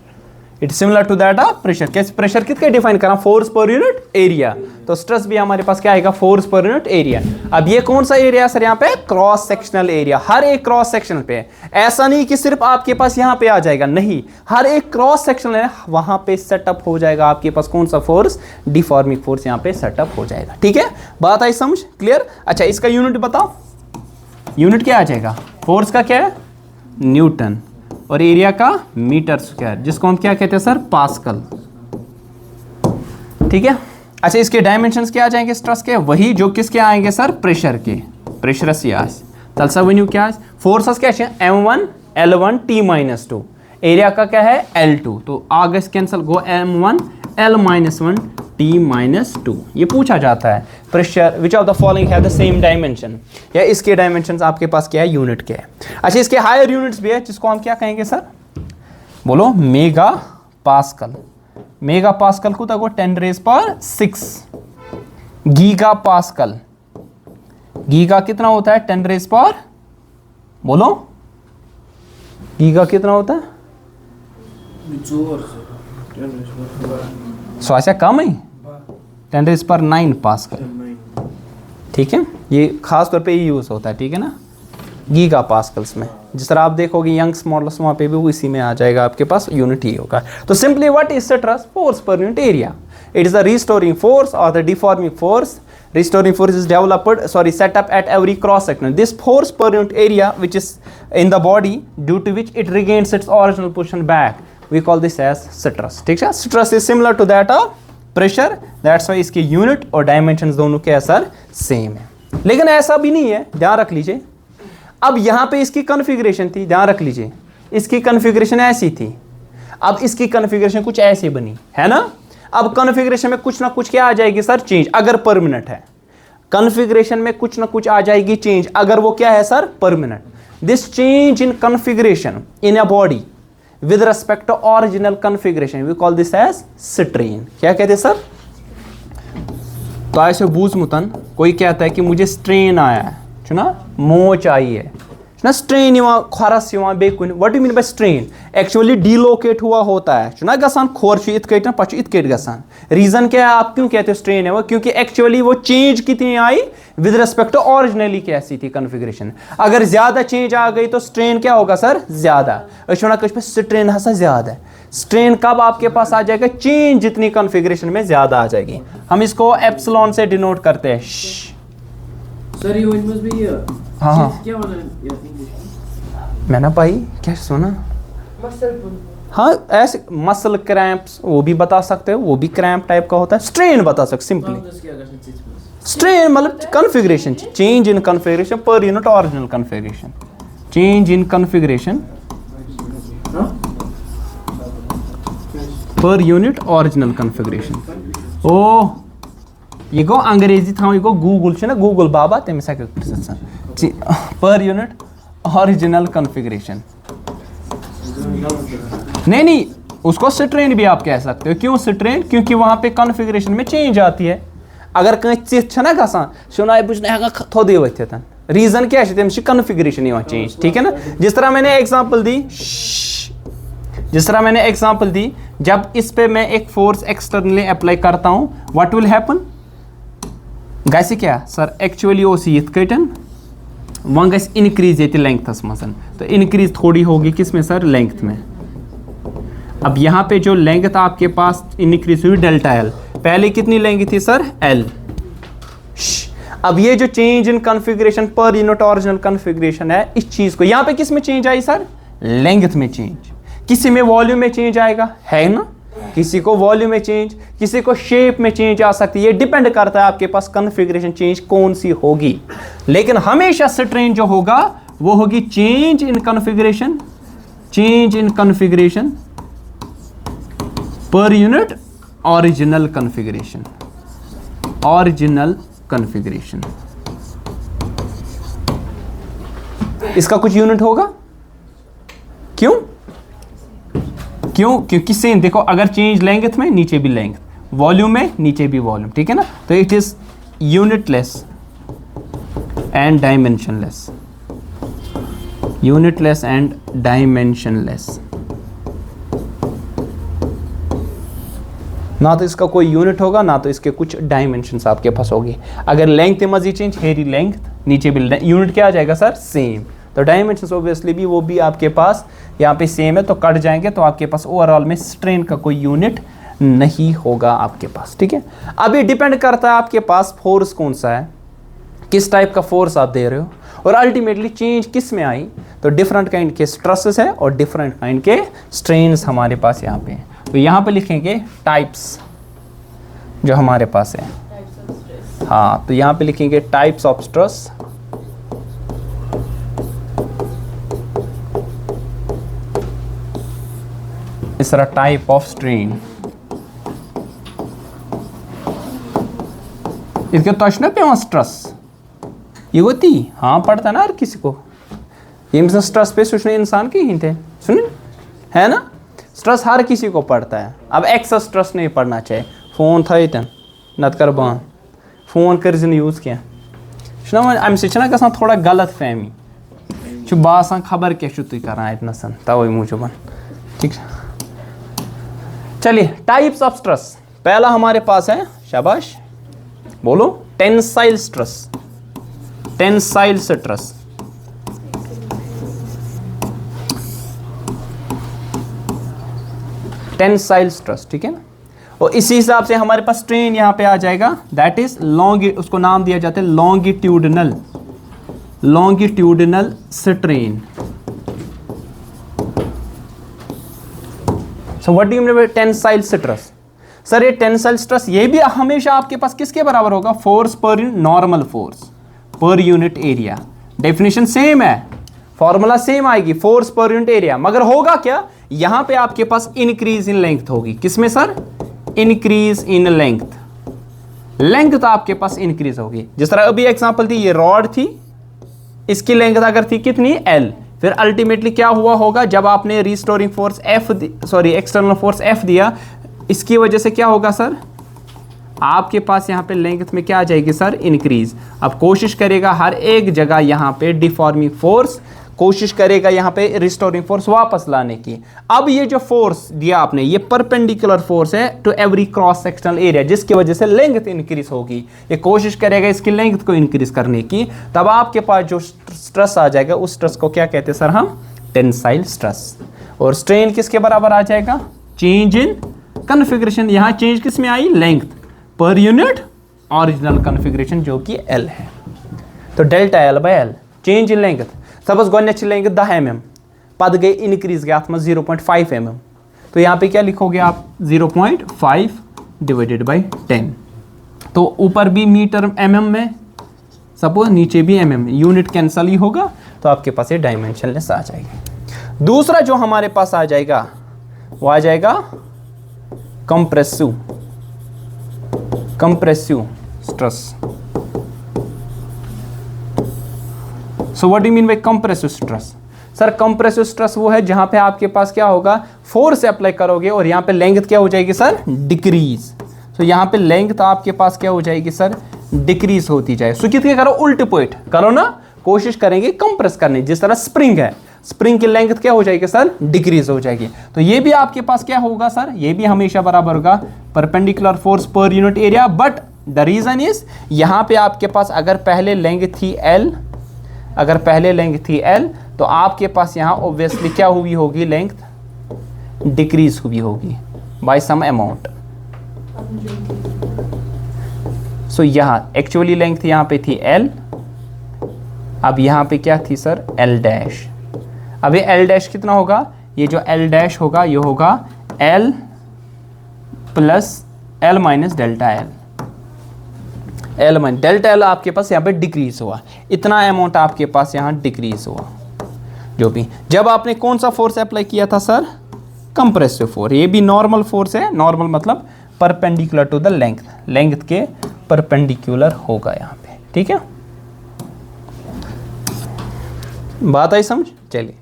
It's similar to that of pressure. कैसे प्रेशर किसके डिफाइन करा, फोर्स पर यूनिट एरिया। तो स्ट्रेस भी हमारे पास क्या आएगा, फोर्स पर यूनिट एरिया। अब ये कौन सा एरिया है सर, यहाँ पे क्रॉस सेक्शनल एरिया। हर एक क्रॉस सेक्शन पे, ऐसा नहीं कि सिर्फ आपके पास यहाँ पे आ जाएगा, नहीं, हर एक क्रॉस सेक्शन है वहां पे सेटअप हो जाएगा आपके पास कौन सा फोर्स, डिफॉर्मिंग फोर्स यहाँ पे सेटअप हो जाएगा। ठीक है, बात आई समझ, क्लियर। अच्छा, इसका यूनिट बताओ, यूनिट क्या आ जाएगा, फोर्स का क्या है, न्यूटन, और एरिया का मीटर स्क्वायर, जिसको हम क्या कहते हैं सर, पास्कल। ठीक है। अच्छा, इसके डायमेंशंस क्या आ जाएंगे स्ट्रेस के, वही जो किसके आएंगे सर, प्रेशर के, प्रेशरस यास तलसा वन्यू क्या है, फोर्सेस क्या है, M1 L1 T-2, एरिया का क्या है L2, तो आगे कैंसिल, गो M1 L-1 T-2। ये पूछा जाता है, pressure which of the following have the same dimension, या इसके डायमेंशंस आपके पास क्या है, यूनिट के है। अच्छा, इसके हायर यूनिट्स भी है जिसको हम क्या कहेंगे सर, बोलो, मेगा पास्कल। मेगा पास्कल को तक 10⁶, गीगा पास्कल, गीगा कितना होता है, 10⁻, बोलो, गीगा कितना होता है, सो ऐसा कम है, 10⁹ पास्कल। ठीक है, ये खास तौर पे ये यूज होता है, ठीक है ना, गीगा पास्कल्स में। जिस तरह आप देखोगे यंग्स मॉडल्स, वहाँ पे भी वो इसी में आ जाएगा, आपके पास यूनिट ही होगा। तो simply what is stress, force पर unit area. It is the restoring force और the deforming force. Restoring force is set up at every cross section. This force per unit area which is in the body, due to which it regains its original position back, we call this as stress. ठीक है, stress is similar to that of pressure. That's why इसके unit और dimensions दोनों के असर same है। लेकिन ऐसा भी नहीं है, ध्यान रख लीजिए। अब यहाँ पे इसकी कॉन्फ़िगरेशन थी, ध्यान रख लीजिए, इसकी कॉन्फ़िगरेशन ऐसी थी, अब इसकी कॉन्फ़िगरेशन कुछ ऐसी बनी है ना। अब कॉन्फ़िगरेशन में कुछ ना कुछ क्या आ जाएगी सर, चेंज, अगर परमानेंट है। कॉन्फ़िगरेशन में कुछ ना कुछ आ जाएगी चेंज, अगर वो क्या है sir, permanent. This change in configuration in a body with respect to original configuration we call this as strain. क्या कहते हैं सर, तो ऐसे बूझ मुतन कोई कहता है कि मुझे स्ट्रेन आया है, ना मोच आई है ना, स्ट्रेन खरस बे कुन, what you mean by strain, actually dislocate हुआ होता है ना, गसान खोर इत कट ना पे इत कट गसान। रीजन क्या है, आप क्यों कहते हो स्ट्रेन है वो, क्योंकि एक्चुअली वो चेंज कितनी आई विद रिस्पेक्ट टू ओरिजिनली कैसी थी कॉन्फ़िगरेशन। अगर ज्यादा चेंज आ गई तो स्ट्रेन क्या होगा सर, ज्यादा। स्ट्रेन हसा ज्यादा है, स्ट्रेन कब आपके पास आ जाएगा, चेंज जितनी कॉन्फ़िगरेशन में ज्यादा आ जाएगी। हम इसको एप्सिलॉन से डिनोट करते हैं। सर ये मस्ट बी, हाँ क्या होना है, मैंने भाई क्या सुना, हाँ ऐसे मसल क्रैम्प्स वो भी बता सकते हो, वो भी क्रैम्प टाइप का होता है। स्ट्रेन बता सकते सिंपली, स्ट्रेन मतलब configuration, change in configuration per unit original configuration, change in configuration per unit original configuration. ओ ये गो अंग्रेजी था, ये गो गूगल ना, गूगल बाबा तमिस पर यूनिट ओरिजिनल कॉन्फ़िगरेशन। नहीं, उसको स्ट्रेन भी आप कह सकते हो। क्यों स्ट्रेन, क्योंकि वहां पे कॉन्फ़िगरेशन में चेंज आती है। अगर कहीं चित ना गसान सुनाई बुझने थोदे वथन, रीजन क्या है, कॉन्फ़िगरेशन चेंज, ठीक है ना। जिस तरह मैंने एग्जांपल दी, जिस तरह मैंने एग्जांपल दी, जब इस पे मैं एक फोर्स एक्सटर्नली अप्लाई करता हूं, व्हाट विल हैपन गैस क्या सर एक्चुअली ओस यिथ कटन वह गस इनक्रीज ये लेंथस मसन, तो इनक्रीज थोड़ी होगी किस में सर लेंथ में। अब यहाँ पे जो लेंथ आपके पास इनक्रीज हुई डेल्टा एल, पहले कितनी लेंथ थी सर एल। अब ये जो change in configuration per unit original configuration है, इस चीज को यहाँ पे किस में चेंज आई सर लेंथ में चेंज, किसी में वॉल्यूम में चेंज आएगा है ना, किसी को वॉल्यूम में चेंज, किसी को शेप में चेंज आ सकती है, ये डिपेंड करता है आपके पास कॉन्फ़िगरेशन चेंज कौन सी होगी। लेकिन हमेशा स्ट्रेन जो होगा वो होगी change in configuration, change in configuration per unit original configuration, original configuration. इसका कुछ यूनिट होगा, क्यों क्यों क्योंकि सेम देखो, अगर चेंज लेंथ में नीचे भी लेंथ, वॉल्यूम में नीचे भी वॉल्यूम, ठीक है ना, तो it is unitless and dimensionless, unitless and dimensionless. ना तो इसका कोई यूनिट होगा, ना तो इसके कुछ डायमेंशंस आपके पास होगी। अगर लेंथ मजीद चेंज, हेरी लेंथ, नीचे भी यूनिट क्या आ जाएगा सर सेम, तो डायमेंशंस ऑब्वियसली भी वो भी आपके पास यहाँ पे सेम है, तो कट जाएंगे, तो आपके पास ओवरऑल में स्ट्रेन का कोई यूनिट नहीं होगा आपके पास, ठीक है। अब ये डिपेंड करता है आपके पास फोर्स कौन सा है, किस टाइप का फोर्स आप दे रहे हो, और अल्टीमेटली चेंज किस में आई, तो डिफरेंट काइंड के स्ट्रेसेस है और डिफरेंट काइंड के स्ट्रेन्स हमारे पास यहाँ पे हैं। तो यहाँ पे लिखेंगे टाइप्स जो हमारे पास है, हाँ, तो यहाँ पे लिखेंगे टाइप्स ऑफ स्ट्रेस, इस तरह टाइप ऑफ स्ट्रेन। इसके तो पे स्ट्रेस ये होती, हाँ पढ़ता ना हर किसी को, ये स्ट्रेस पे सुनने इंसान के ही थे, सुन है ना, स्ट्रेस हर किसी को पड़ता है। अब एक्सेस स्ट्रेस नहीं पड़ना चाहिए, फोन था तन नत कर बंद, फोन कर यूज क्या अम से गसान थोड़ा गलत फहमी बासान खबर क्या तुम करान अतनसन, तवे मूजूबन, ठीक। चलिए टाइप्स ऑफ स्ट्रेस, पहला हमारे पास है, शाबाश बोलो, tensile stress, tensile stress. Tensile stress, ठीक है ना, और इसी हिसाब से हमारे पास स्ट्रेन यहां पे आ जाएगा, दैट इज लॉन्ग, उसको नाम दिया जाता है longitudinal, longitudinal strain. So what do you mean bye tensile stress? Sir ये टेंसाइल स्ट्रेस ये भी हमेशा आपके पास किसके बराबर होगा, force per unit, normal force पर यूनिट एरिया। डेफिनेशन सेम है, फॉर्मूला सेम आएगी, फोर्स पर यूनिट एरिया, मगर होगा क्या, यहां पे आपके पास इंक्रीज इन लेंथ होगी, किसमें sir, increase in length, length आपके पास इंक्रीज होगी। जिस तरह अभी एग्जांपल थी, ये रॉड थी, इसकी लेंथ अगर थी कितनी एल, फिर अल्टीमेटली क्या हुआ होगा, जब आपने restoring force F, sorry external force F दिया, इसकी वजह से क्या होगा सर, आपके पास यहाँ पे लेंथ में क्या आ जाएगी सर, इंक्रीज। अब कोशिश करेगा हर एक जगह यहाँ पे डिफॉर्मिंग फोर्स, कोशिश करेगा यहाँ पे रिस्टोरिंग फोर्स वापस लाने की। अब ये जो फोर्स दिया आपने, ये परपेंडिकुलर फोर्स है to every cross sectional area, जिसकी वजह से लेंथ इंक्रीज होगी, ये कोशिश करेगा इसकी लेंथ को इंक्रीज करने की, तब आपके पास जो स्ट्रेस आ जाएगा, उस स्ट्रेस को क्या कहते हैं सर हम, टेंसाइल स्ट्रेस। और स्ट्रेन किसके बराबर आ जाएगा, चेंज इन कॉन्फ़िगरेशन, यहाँ चेंज किस में आई, length per unit original configuration जो कि एल है, तो delta L by L, change in length. Suppose गोनेच लेंगे 10 mm, पद गई इंक्रीज गया 0.5 mm, तो यहाँ पे क्या लिखोगे आप, 0.5 डिवाइडेड बाई 10, तो ऊपर भी मीटर mm में, सपोज नीचे भी mm, यूनिट कैंसल ही होगा, तो आपके पास ये डायमेंशनलेस आ जाएगी। दूसरा जो हमारे पास आ जाएगा वो आ जाएगा compressive, compressive stress. So what do you mean bye compressive stress? Sir compressive stress वो है जहां पे आपके पास क्या होगा, फोर्स अप्लाई करोगे और यहाँ पे लेंथ क्या हो जाएगी सर, डिक्रीज। सो यहाँ पे लेंथ आपके पास क्या हो जाएगी सर, डिक्रीज होती जाए। सो कितने करो, उल्टे पॉइंट करो ना, कोशिश करेंगे कंप्रेस करने, जिस तरह स्प्रिंग है, स्प्रिंग की लेंथ क्या हो जाएगी सर, डिक्रीज हो जाएगी। तो ये भी आपके पास क्या होगा सर, ये भी हमेशा बराबर होगा परपेंडिकुलर फोर्स पर unit area. But the reason is यहां पे आपके पास अगर पहले लेंथ थी L, अगर पहले लेंथ थी L तो आपके पास यहां ऑब्वियसली क्या हुई होगी, लेंथ डिक्रीज हुई होगी बाय सम अमाउंट। सो यहां एक्चुअली लेंथ यहां पे थी L, अब यहां पे क्या थी सर, L डैश। अब ये L डैश कितना होगा, ये जो L डैश होगा ये होगा L plus L minus delta L, L minus delta L आपके पास यहाँ पे डिक्रीज हुआ, इतना अमाउंट आपके पास यहाँ डिक्रीज हुआ। जो भी जब आपने कौन सा फोर्स अप्लाई किया था सर, कंप्रेसिव फोर्स। ये भी नॉर्मल फोर्स है, नॉर्मल मतलब perpendicular to the length, length के परपेंडिकुलर होगा यहाँ पे, ठीक है, बात आई समझ। चलिए,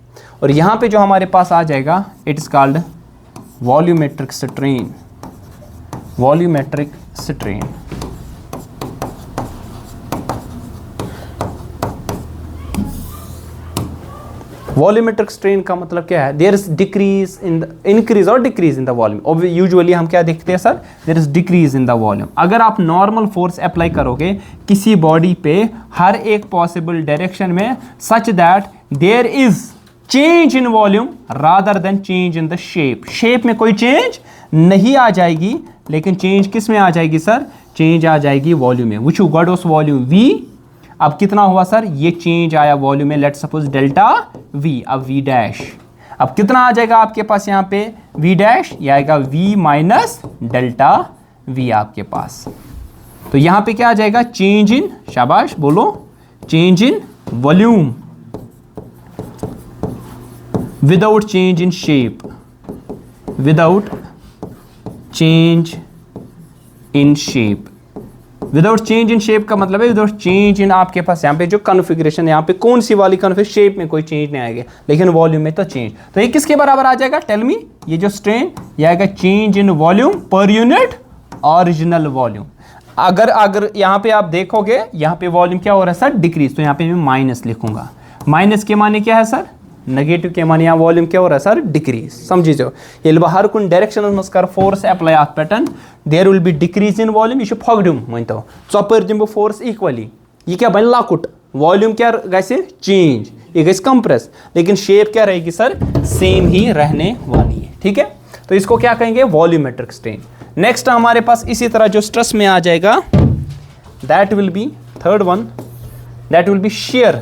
और यहाँ पे जो हमारे पास आ जाएगा, it is called volumetric strain, volumetric strain. Volumetric strain का मतलब क्या है, there is decrease in the, increase और decrease in the volume. Usually हम क्या देखते हैं sir, there is decrease in the volume. अगर आप नॉर्मल फोर्स अप्लाई करोगे किसी बॉडी पे हर एक पॉसिबल डायरेक्शन में, such that there is change in volume rather than change in the shape, shape में कोई चेंज नहीं आ जाएगी, लेकिन चेंज किस में आ जाएगी सर, चेंज आ जाएगी वॉल्यूम में। Which got off volume V, अब कितना हुआ सर, ये चेंज आया वॉल्यूम में, लेट्स सपोज डेल्टा V, अब V डैश, अब कितना आ जाएगा आपके पास यहाँ पे V डैश, ये आएगा V माइनस डेल्टा V आपके पास। तो यहाँ पे क्या आ जाएगा, चेंज इन, शाबाश बोलो, change in volume without change in shape, without change in shape. Without change in shape का मतलब है विदाउट चेंज इन आपके पास यहाँ पे जो कॉन्फ़िगरेशन, यहाँ पे कौन सी वाली कॉन्फ़िगरेशन, शेप में कोई चेंज नहीं आएगा, लेकिन वॉल्यूम में तो चेंज। तो ये किसके बराबर आ जाएगा, टेल मी, ये जो स्ट्रेन ये आएगा change in volume per unit original volume. अगर यहाँ पे आप देखोगे, यहाँ पे वॉल्यूम क्या हो रहा है सर, डिक्रीज, तो यहाँ पे मैं माइनस लिखूंगा। माइनस के माने क्या है सर, नेगेटिव के माने यहाँ वॉल्यूम क्या हो रहा है सर, डिक्रीज। समझी जो ये हर कुन डायरेक्शन मज कर फोर्स अप्लाई अत पे, there will be decrease in volume, यह फगडुम वन तो चपर दिम फोर्स इक्वली, यह क्या बन लकुट, वॉल्यूम क्या गसे चेंज, ये गस कंप्रेस, लेकिन शेप क्या रहेगी सर, सेम ही रहने वाली है, ठीक है। तो इसको क्या कहेंगे, वॉल्यूमेट्रिक स्ट्रेन। नेक्स्ट हमारे पास इसी तरह जो स्ट्रेस में आ जाएगा, that will be third one, that will be shear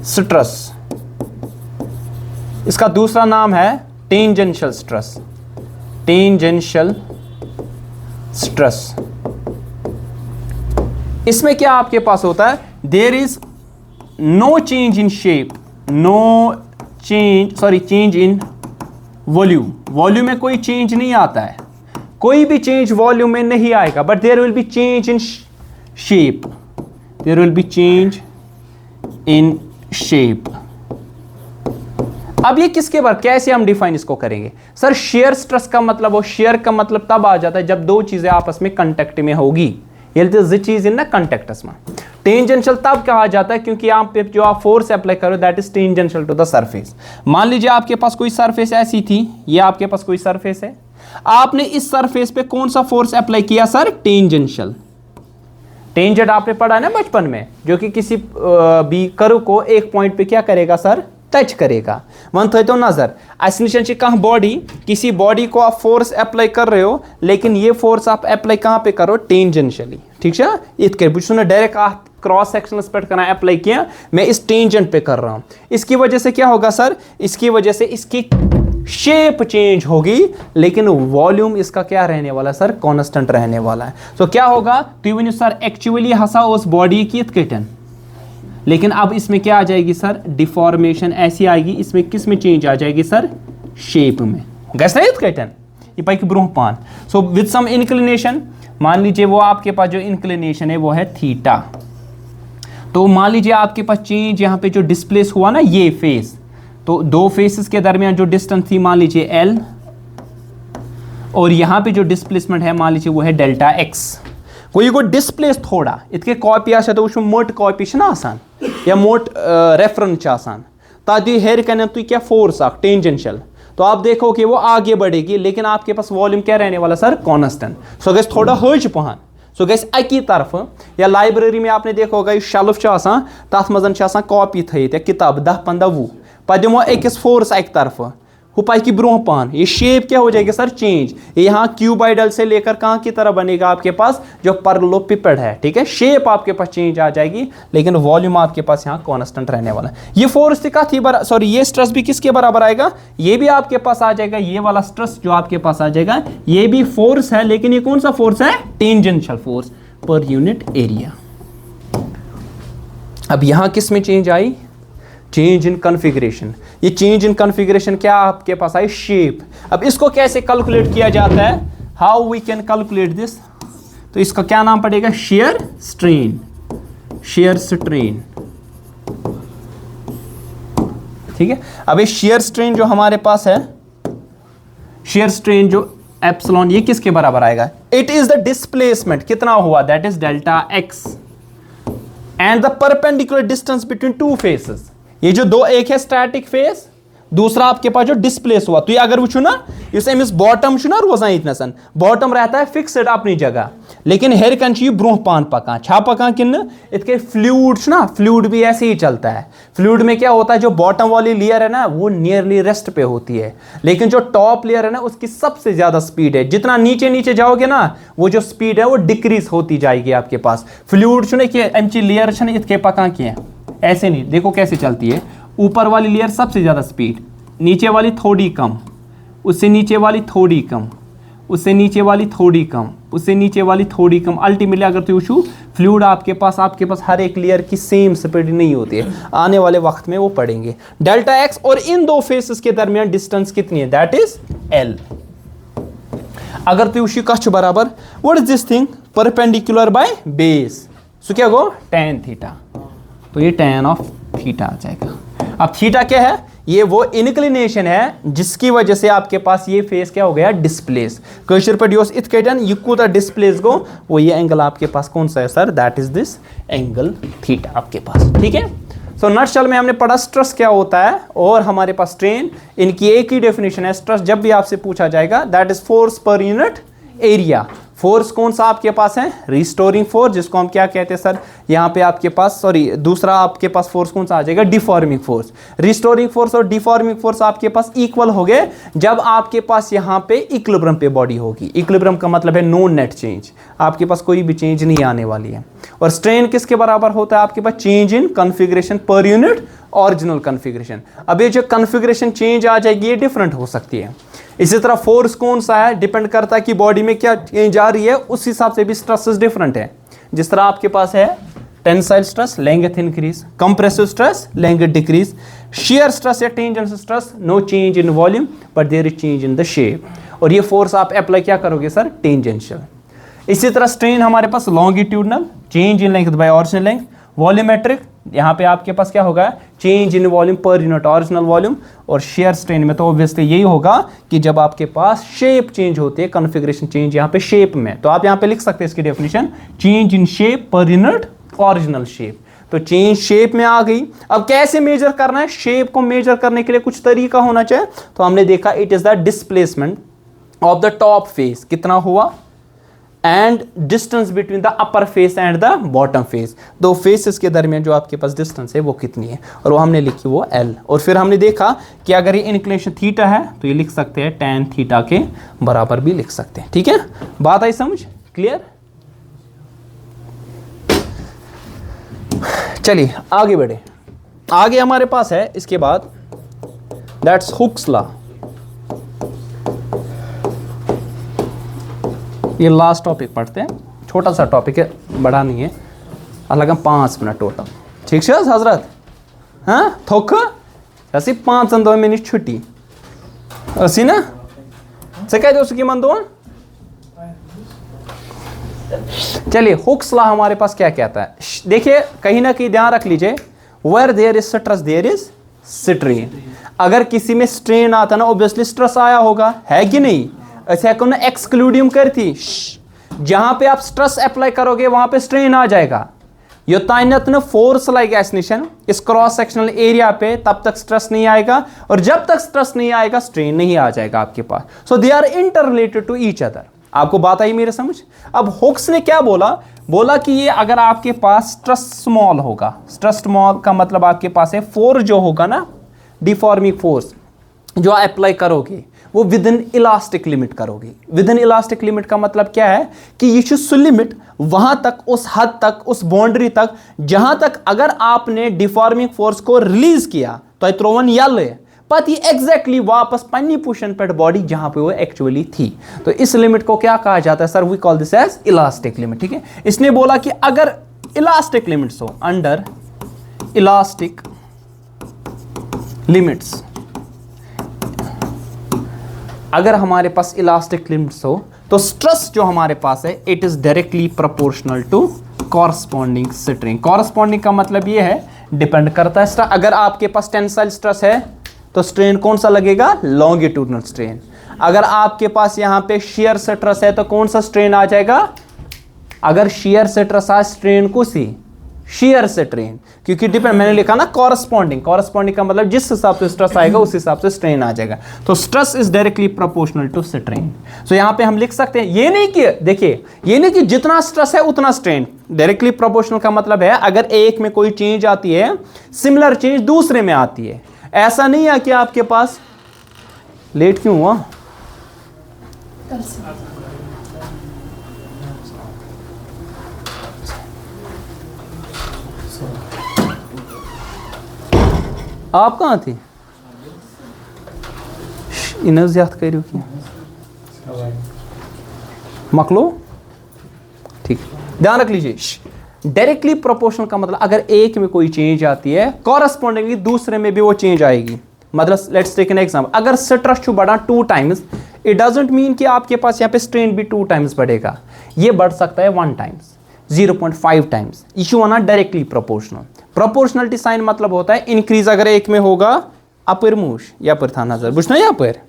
stress. इसका दूसरा नाम है टेंजेंशियल स्ट्रेस, टेंजेंशियल स्ट्रेस। इसमें क्या आपके पास होता है, there is no change in shape, no change, sorry change in volume, volume में कोई चेंज नहीं आता है, कोई भी चेंज वॉल्यूम में नहीं आएगा, but there will be change in shape, there will be change in shape. अब ये किसके बारे, कैसे हम डिफाइन इसको करेंगे सर, शेयर स्ट्रेस का मतलब, वो शेयर का मतलब तब आ जाता है जब दो चीजें आपस में कांटेक्ट में होगी, ये चीज इन ना कांटेक्टस में। टेंजेंशियल तब कहा जाता है क्योंकि यहाँ पे जो आप फोर्स अप्लाई करो that is tangential to the surface. मान लीजिए आपके पास कोई सरफेस ऐसी थी, ये आपके पास कोई सरफेस है, आपने इस सरफेस पे कौन सा फोर्स अप्लाई किया सर, टेंजेंशियल। टेंजेंट आपने पढ़ा ना बचपन में, जो कि किसी भी कर्व को एक पॉइंट पे क्या करेगा सर, टच करेगा। वन थे तो नजर अस कह बॉडी, किसी बॉडी को आप फोर्स अप्लाई कर रहे हो, लेकिन ये फोर्स आप अप्लाई कहाँ पे करो, टेंजेंशियली, ठीक है। इत कर डायरेक्ट आप क्रॉस सेक्शनल पे करना अप्लाई किया, मैं इस टेंजेंट पे कर रहा हूं, इसकी वजह से क्या होगा सर, इसकी वजह से इसकी शेप चेंज होगी, लेकिन वॉल्यूम इसका क्या रहने वाला सर, कांस्टेंट रहने वाला है। तो क्या होगा, तो वन सर एक्चुअली हसा उस बॉडी की कटन, लेकिन अब इसमें क्या आ जाएगी सर, डिफॉर्मेशन ऐसी आएगी, इसमें किस में चेंज आ जाएगी सर, शेप में। गैस नहीं कटन ये पाई ब्रोह पान। सो विद सम इंक्लिनेशन, मान लीजिए वो आपके पास जो इंक्लिनेशन है वो है थीटा, तो मान लीजिए आपके पास चेंज यहाँ पे जो डिस्प्लेस हुआ ना, ये फेस, तो दो फेसेस के दरमियान जो डिस्टेंस थी मान लीजिए L, और यहाँ पे जो डिस्प्लेसमेंट है मान लीजिए वो है डेल्टा एक्स। कोई को डिस्प्लेस थोड़ा इतके कॉपी आशा तो वो मोट कॉपी ना आसान या मोट रेफरेंस आसान, ताकि हेयर कन तुम क्या फोर्स आख टेंजेंशियल, तो आप देखो कि वो आगे बढ़ेगी, लेकिन आपके पास वॉल्यूम क्या रहने वाला सर, कांस्टेंट। सो गैस थोड़ा हज पहन, सो गैस अकी तरफ, या लाइब्रेरी में आपने देखा होगा शेल्फ तथ मज कॉपी थी किताब 10-15 पे दिमो अकिस फोर्स अक तरफ हु पकी ब्रोह पान, ये शेप क्या हो जाएगी सर, चेंज। ये यहाँ क्यूबाइडल से लेकर कहाँ की तरह बनेगा आपके पास, जो परलोपिपेड है, ठीक है, शेप आपके पास चेंज आ जाएगी, लेकिन वॉल्यूम आपके पास यहाँ कांस्टेंट रहने वाला है। ये फोर्स का थी सॉरी ये स्ट्रेस भी किसके बराबर आएगा, ये भी आपके पास आ जाएगा, ये वाला स्ट्रेस जो आपके पास आ जाएगा, ये भी फोर्स है, लेकिन ये कौन सा फोर्स है, टेंजेंशियल फोर्स पर यूनिट एरिया। अब यहां किस में change I, change in configuration. ये चेंज इन कॉन्फ़िगरेशन क्या आपके पास आई, शेप। अब इसको कैसे कैलकुलेट किया जाता है, how we can calculate this, तो इसका क्या नाम पड़ेगा, शेयर स्ट्रेन, शेयर स्ट्रेन, ठीक है। अब ये शेयर स्ट्रेन जो हमारे पास है, शेयर स्ट्रेन जो एप्सिलॉन, ये किसके बराबर आएगा, इट इज द डिस्प्लेसमेंट, कितना हुआ, that is delta x, and the perpendicular distance between two faces. ये जो दो, एक है स्टैटिक फेस, दूसरा आपके पास जो डिस्प्लेस हुआ, तो ये अगर वो ना इस एमिस बॉटम ना रोजान इतनसन, बॉटम रहता है फिक्स्ड अपनी जगह, लेकिन हेर कन ब्रोह पान पकान छा पकान कि इत फ्लूड ना, फ्लूड भी ऐसे ही चलता है। फ्लूड में क्या होता है, जो बॉटम वाली लेयर है ना वो नियरली रेस्ट पे होती है, लेकिन जो टॉप लेयर है ना उसकी सबसे ज्यादा स्पीड है, जितना नीचे नीचे जाओगे ना वो जो स्पीड है वो डिक्रीज होती जाएगी आपके पास। फ्लूड अमची लेयर इतके पकान किए ऐसे नहीं, देखो कैसे चलती है, ऊपर वाली लेयर सबसे ज़्यादा स्पीड, नीचे वाली थोड़ी कम, उससे नीचे वाली थोड़ी कम, उससे नीचे वाली थोड़ी कम, उससे नीचे वाली थोड़ी कम। अल्टीमेटली अगर तो इशू फ्लूइड आपके पास हर एक लेयर की सेम स्पीड नहीं होती है, आने वाले वक्त में वो पढ़ेंगे। डेल्टा एक्स और इन दो फेसेस के दरमियान डिस्टेंस कितनी है, दैट इज एल। अगर तो उसी कछ बराबर what is this thing, perpendicular by base, so क्या गो tan थीटा, तो ये tan ऑफ थीटा आ जाएगा। अब थीटा क्या है, ये वो इंक्लिनेशन है जिसकी वजह से आपके पास ये फेस क्या हो गया, डिस्प्लेस। क्वेश्चन पर डियोस इत केटन ये कूदा डिस्प्लेस गो, वो ये एंगल आपके पास कौन सा है sir, that is this angle theta आपके पास, ठीक है। सो नटशल में हमने पढ़ा स्ट्रेस क्या होता है और हमारे पास स्ट्रेन, इनकी एक ही डेफिनेशन है। स्ट्रेस जब भी आपसे पूछा जाएगा दैट इज फोर्स पर यूनिट एरिया। फोर्स कौन सा आपके पास है, रिस्टोरिंग फोर्स, जिसको हम क्या कहते हैं सर, यहाँ पे आपके पास सॉरी दूसरा आपके पास फोर्स कौन सा आ जाएगा, डिफॉर्मिंग फोर्स। रिस्टोरिंग फोर्स और डिफॉर्मिंग फोर्स आपके पास इक्वल हो गए जब आपके पास यहाँ पे इक्विलिब्रियम पे बॉडी होगी। इक्विलिब्रियम का मतलब है नो नेट चेंज, आपके पास कोई भी चेंज नहीं आने वाली है। और स्ट्रेन किसके बराबर होता है आपके पास, change in configuration per unit original configuration. अब ये जो कॉन्फ़िगरेशन चेंज आ जाएगी ये डिफरेंट हो सकती है। इसी तरह फोर्स कौन सा है, डिपेंड करता है कि बॉडी में क्या चेंज आ रही है, उस हिसाब से भी स्ट्रेसेस डिफरेंट है। जिस तरह आपके पास है tensile stress, length increase, compressive stress, length decrease, shear stress या tangential stress, no change in volume but there is change in the shape. और ये फोर्स आप अप्लाई क्या करोगे सर, टेंजेंशियल। इसी तरह स्ट्रेन हमारे पास longitudinal, change in length by original length, volumetric, यहाँ पे आपके पास क्या होगा, change in volume per unit original volume. और शेयर स्ट्रेन में तो ऑब्वियसली यही होगा कि जब आपके पास शेप चेंज होती है, कॉन्फ़िगरेशन चेंज यहाँ पे शेप में, तो आप यहाँ पे लिख सकते हैं इसकी डेफिनेशन, चेंज इन शेप पर यूनिट ओरिजिनल शेप। तो चेंज शेप में आ गई। अब कैसे मेजर करना है, शेप को मेजर करने के लिए कुछ तरीका होना चाहिए, तो हमने देखा it is the displacement of the top face, कितना हुआ, and distance between the upper face and the bottom face, दो फेसेस के दरमियान जो आपके पास डिस्टेंस है वो कितनी है, और वो हमने लिखी वो L। और फिर हमने देखा कि अगर ये इंक्लिनेशन थीटा है तो ये लिख सकते हैं tan थीटा के बराबर भी लिख सकते हैं, ठीक है। बात आई समझ, क्लियर। चलिए आगे बढ़े। आगे हमारे पास है इसके बाद दैट्स हुक्स लॉ। ये लास्ट टॉपिक पढ़ते हैं, छोटा सा टॉपिक है, बड़ा नहीं है, अलग हम 5 मिनट टोटल, ठीक है हजरत। हाँ थोक ऐसी 5 मिनट छुट्टी ऐसी ना से कह दो उसकी मन दो। चलिए हुक्स लॉ हमारे पास क्या कहता है, देखिए कहीं ना कहीं ध्यान रख लीजिए, where there is stress there is strain. अगर किसी में स्ट्रेन आता ना ऑब्वियसली स्ट्रेस आया होगा, है कि नहीं, ऐसे कौन एक्सक्लूडियम करती, जहां पे आप स्ट्रेस अप्लाई करोगे वहां पे स्ट्रेन आ जाएगा। योतान्यत ने फोर्स लाइक एसनिशन इस क्रॉस सेक्शनल एरिया पे, तब तक स्ट्रेस नहीं आएगा, और जब तक स्ट्रेस नहीं आएगा स्ट्रेन नहीं आ जाएगा आपके पास। So they are inter related to each other. आपको बात आई मेरे समझ? अब हुक्स ने क्या बोला? बोला कि ये अगर आपके पास स्ट्रेस स्मॉल होगा, स्ट्रेस स्मॉल का मतलब आपके पास है फोर्स जो होगा ना, डिफॉर्मिंग फोर्स जो अप्लाई करोगे वो विद इन इलास्टिक लिमिट करोगे। विद इन इलास्टिक लिमिट का मतलब क्या है कि ये जो लिमिट वहां तक, उस हद तक, उस बाउंड्री तक जहां तक अगर आपने डिफॉर्मिंग फोर्स को रिलीज किया तो त्रोवन यल पति एग्जैक्टली वापस पन्नी पोजीशन पर बॉडी जहां पे वो एक्चुअली थी। तो इस लिमिट को क्या कहा जाता है sir? We call this as elastic limit. ठीक है, इसने बोला कि अगर इलास्टिक लिमिट्स हो, अंडर इलास्टिक लिमिट्स, अगर हमारे पास इलास्टिक लिमिट्स हो तो स्ट्रेस जो हमारे पास है it is directly proportional to corresponding strain. Corresponding का मतलब ये है डिपेंड करता है। अगर आपके पास टेंसाइल स्ट्रेस है तो स्ट्रेन कौन सा लगेगा? Longitudinal strain. अगर आपके पास यहां पे शियर स्ट्रेस है तो कौन सा स्ट्रेन आ जाएगा? अगर शियर स्ट्रेस आ, स्ट्रेन को सी शियर स्ट्रेन, क्योंकि डिपेंड, मैंने लिखा ना कॉरस्पॉन्डिंग। कॉरस्पॉन्डिंग का मतलब जिस हिसाब से स्ट्रेस आएगा उस हिसाब से स्ट्रेन आ जाएगा। तो stress is directly proportional to strain. So यहां पे हम लिख सकते हैं, ये नहीं कि देखिए, ये नहीं कि जितना स्ट्रेस है उतना स्ट्रेन। डायरेक्टली प्रोपोर्शनल का मतलब है अगर एक में कोई चेंज आती है, सिमिलर चेंज दूसरे में आती है। ऐसा नहीं है कि आपके पास लेट क्यों हुआ? आप कहाँ थी? इन्हें ज्यादा कह रही हो क्या? मकलो ठीक, ध्यान रख लीजिए। डायरेक्टली प्रोपोर्शनल का मतलब अगर एक में कोई चेंज आती है कॉरस्पॉन्डिंगली दूसरे में भी वो चेंज आएगी। मतलब लेट्स टेक एन एग्जांपल, अगर स्ट्रेस जो बढ़ा 2 टाइम्स, इट डजंट मीन कि आपके पास यहाँ पे स्ट्रेन भी 2 टाइम्स बढ़ेगा। ये बढ़ सकता है 1 टाइम्स, 0.5 टाइम्स। इशू आना डायरेक्टली प्रोपोर्शनल। प्रोपोर्शनलिटी साइन मतलब होता है इंक्रीज अगर एक में होगा, अपर मूश या पर था नजर बुझना, या पर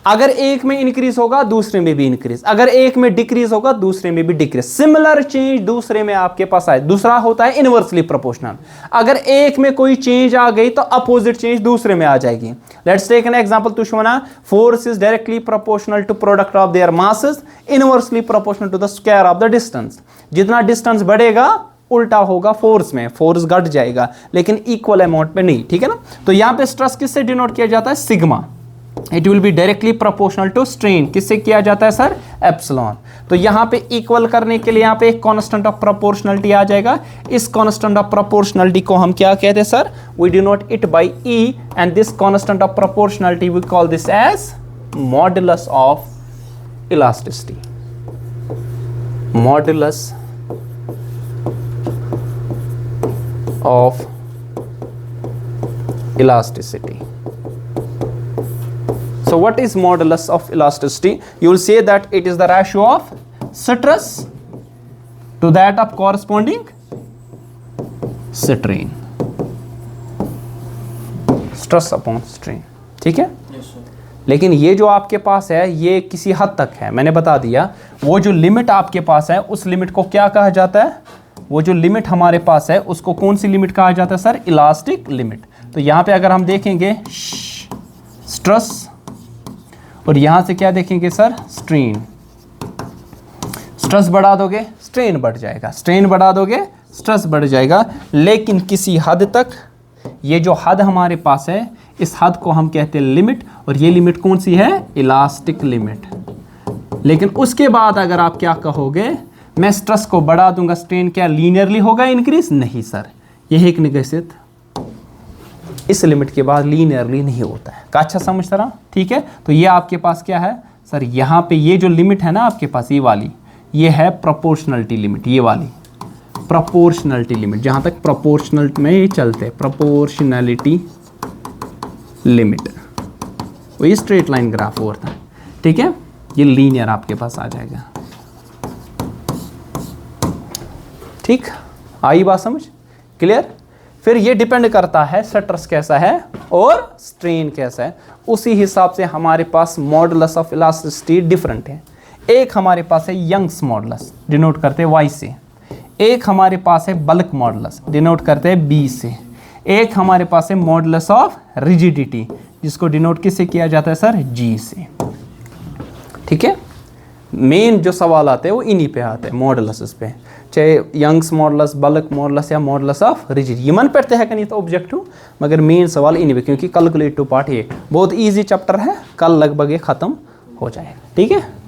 अगर एक में इंक्रीज होगा दूसरे में भी इंक्रीज, अगर एक में डिक्रीज होगा दूसरे में भी डिक्रीज। सिमिलर चेंज दूसरे में आपके पास आए, दूसरा होता है इनवर्सली प्रोपोर्शनल। अगर एक में कोई चेंज आ गई तो अपोजिट चेंज दूसरे में आ जाएगी। लेट्स टेक एन एग्जांपल, तुष्मना force is directly proportional to product of their masses, inversely proportional to the square of the distance. जितना डिस्टेंस बढ़ेगा उल्टा होगा फोर्स में, फोर्स घट जाएगा लेकिन इक्वल अमाउंट में नहीं। ठीक है ना? तो यहां पे स्ट्रेस किससे डिनोट किया जाता है? Sigma. It will be directly proportional to strain. किससे किया जाता है सर? एप्सिलॉन। तो यहां पे इक्वल करने के लिए यहां पे एक कांस्टेंट ऑफ प्रोपोर्शनलिटी आ जाएगा। इस कांस्टेंट ऑफ प्रोपोर्शनलिटी को हम क्या कहते हैं sir? We denote it by E, and this constant of proportionality we call this as modulus of elasticity. Modulus of elasticity. So what is modulus of elasticity? You will say that it is the ratio of stress to that of corresponding strain. Stress upon strain. ठीक है? Yes, sir. लेकिन ये जो आपके पास है ये किसी हद तक है, मैंने बता दिया। वो जो लिमिट आपके पास है उस लिमिट को क्या कहा जाता है? वो जो लिमिट हमारे पास है उसको कौन सी लिमिट कहा जाता है सर? Elastic limit. तो यहां पे अगर हम देखेंगे स्ट्रेस और यहां से क्या देखेंगे सर? स्ट्रेन। स्ट्रेस बढ़ा दोगे स्ट्रेन बढ़ जाएगा, स्ट्रेन बढ़ा दोगे स्ट्रेस बढ़ जाएगा। लेकिन किसी हद तक, ये जो हद हमारे पास है इस हद को हम कहते हैं लिमिट, और ये लिमिट कौन सी है? Elastic limit. लेकिन उसके बाद अगर आप क्या कहोगे, मैं स्ट्रेस को बढ़ा दूंगा, स्ट्रेन क्या लीनियरली होगा इंक्रीज? नहीं सर, यह एक निगसित इस लिमिट के बाद लीनियरली नहीं होता है। का अच्छा समझ रहा? ठीक है, तो ये आपके पास क्या है सर? यहाँ पे ये जो लिमिट है ना आपके पास, ये वाली, ये है प्रोपोर्शनलिटी लिमिट। ये वाली प्रोपोर्शनलिटी लिमिट, जहाँ तक प्रोपोर्शनल में ये चलते हैं, प्रोपोर्शनलिटी लिमिट, वही स्ट्रेट लाइन ग्राफ होता है। ठीक है, ये लीनियर आपके पास आ जाएगा। ठीक, आई बात समझ? क्लियर? फिर ये डिपेंड करता है स्ट्रेस कैसा है और स्ट्रेन कैसा है, उसी हिसाब से हमारे पास मॉडुलस ऑफ इलास्टिसिटी डिफरेंट है। एक हमारे पास है यंग्स मॉडुलस, डिनोट करते हैं वाई से। एक हमारे पास है बल्क मॉडुलस, डिनोट करते हैं बी से। एक हमारे पास है मॉडुलस ऑफ रिजिडिटी, जिसको डिनोट किससे किया जाता है सर, जी से। ठीक है, मेन जो सवाल आते हैं वो इन्हीं पे आते हैं, मॉडुलस पे, चाहे यंग्स मॉडुलस, बल्क मॉडुलस या मॉडुलस ऑफ रिजिड, ये मन पढ़ते हैं नहीं तो ऑब्जेक्टिव, मगर मेन सवाल इन्हीं पे, क्योंकि कैलकुलेटिव पार्ट ये बहुत इजी चैप्टर है, कल लगभग ये खत्म हो जाएगा। ठीक है।